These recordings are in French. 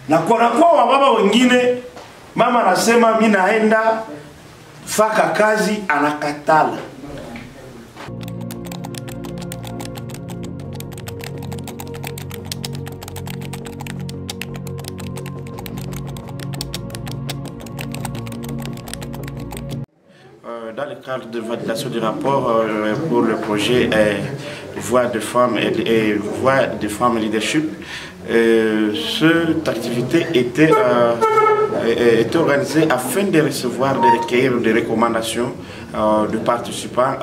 Na kwa wababa wengine mama anasema mimi naenda faka kazi, anakatala. Dans le cadre de validation du rapport pour le projet Voix de femmes et Voix de femmes leadership, cette activité était organisée afin de recevoir, de recueillir des recommandations de participants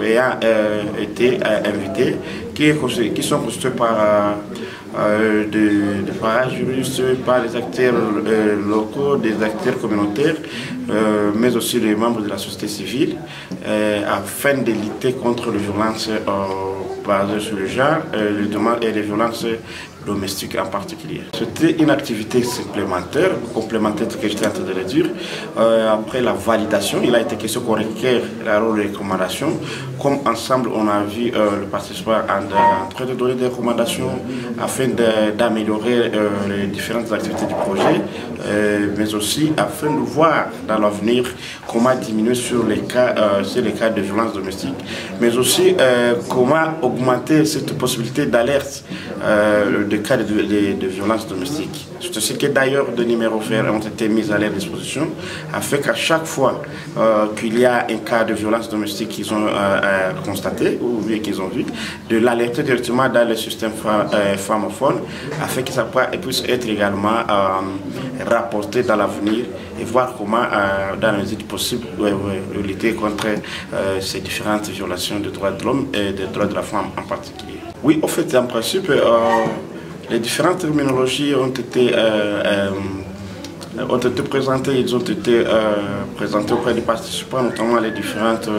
ayant été invités, qui sont constitués par des parajuristes, par les acteurs locaux, des acteurs communautaires, mais aussi les membres de la société civile, afin de lutter contre les violences basées sur le genre et les violences domestiques en particulier. C'était une activité supplémentaire, complémentaire de ce que j'étais en train de le dire. Après la validation, il a été question qu'on requiert la rôle de recommandation. Comme ensemble, on a vu le participant en train de donner des recommandations afin d'améliorer les différentes activités du projet, mais aussi afin de voir dans l'avenir comment diminuer sur les cas de violence domestique, mais aussi comment augmenter cette possibilité d'alerte de cas de violence domestique. C'est ce que d'ailleurs des numéros verts ont été mis à leur disposition, afin qu'à chaque fois qu'il y a un cas de violence domestique qu'ils ont constaté ou qu'ils ont vu, de l'alerter directement dans le système pharmaphone, afin que ça puisse être également rapporté dans l'avenir et voir comment, dans la mesure du possible, lutter contre ces différentes violations des droits de l'homme et des droits de la femme en particulier. Oui, en fait, en principe, les différentes terminologies ont été présentées, ils ont été présentés auprès des participants, notamment les différentes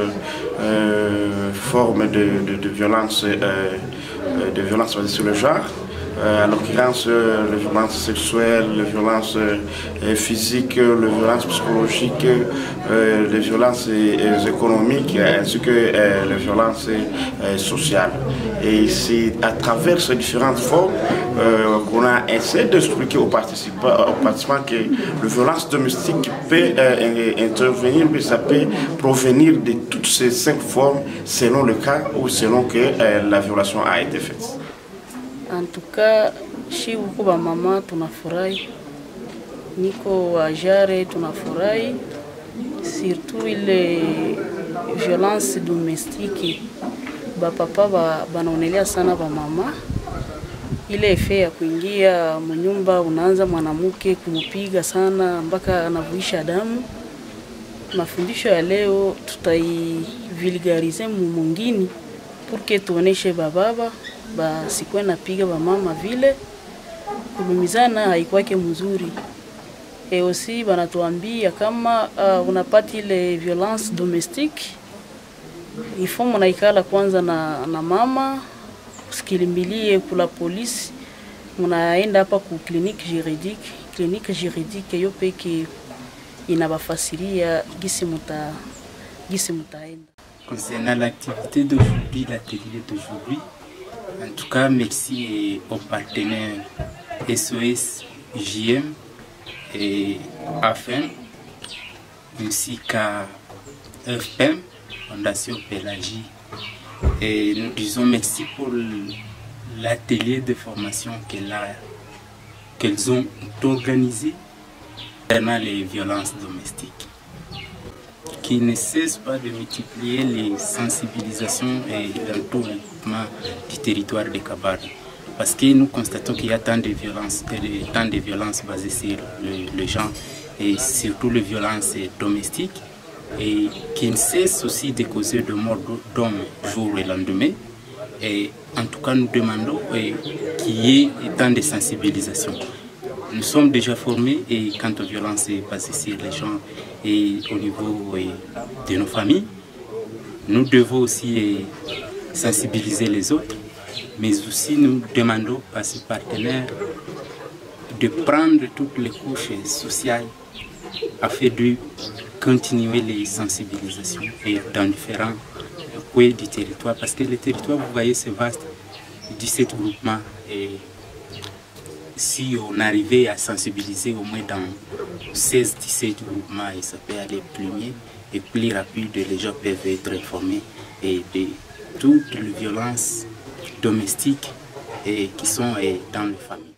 formes de violence basées sur le genre. En l'occurrence, les violences sexuelles, les violences physiques, les violences psychologiques, les violences économiques, ainsi que les violences sociales. Et c'est à travers ces différentes formes qu'on a essayé d'expliquer aux participants que la violence domestique peut intervenir, mais ça peut provenir de toutes ces 5 formes selon le cas ou selon que la violation a été faite. En tout cas, shi huko ba mama tunafurahi, niko wajare tunafurahi, surtout ile violence domestique ba papa banaonelea sana ba mama. Ile efe ya kuingia mnyumba, unaanza mwanamke kumupiga sana mpaka anavuisha damu. Mafundisho ya leo tutaivulgariser mwingine pour que tuoneshe bababa basikuwe napiga ba mama vile, kulumizana haikwake mzuri. Aussi banatuambia kama unapata ile violence domestique, il faut munaikala kwanza na mama, usikimbilie kula polisi, munaenda hapa ku clinique juridique yo peke inabafasiria gisi mutaenda. Concernant l'activité d'aujourd'hui, l'atelier d'aujourd'hui, en tout cas, merci aux partenaires SOS, JM et AFEM, ainsi qu'à FPM, Fondation Pélagie. Et nous disons merci pour l'atelier de formation qu'elles ont organisé concernant les violences domestiques, qui ne cesse pas de multiplier les sensibilisations et l'entourement du territoire de Kabare. Parce que nous constatons qu'il y a tant de violences basées sur le genre et surtout les violences domestiques, et qui ne cessent aussi de causer de morts d'hommes jour et lendemain. Et en tout cas, nous demandons qu'il y ait tant de sensibilisation. Nous sommes déjà formés et quant aux violences basées sur les gens et au niveau de nos familles, nous devons aussi sensibiliser les autres, mais aussi nous demandons à ces partenaires de prendre toutes les couches sociales afin de continuer les sensibilisations et dans différents coins du territoire, parce que le territoire, vous voyez, c'est vaste, 17 groupements et si on arrivait à sensibiliser au moins dans 16-17 groupements, et ça peut aller plus mieux et plus rapide, les gens peuvent être informés et de toutes les violences domestiques qui sont dans les familles.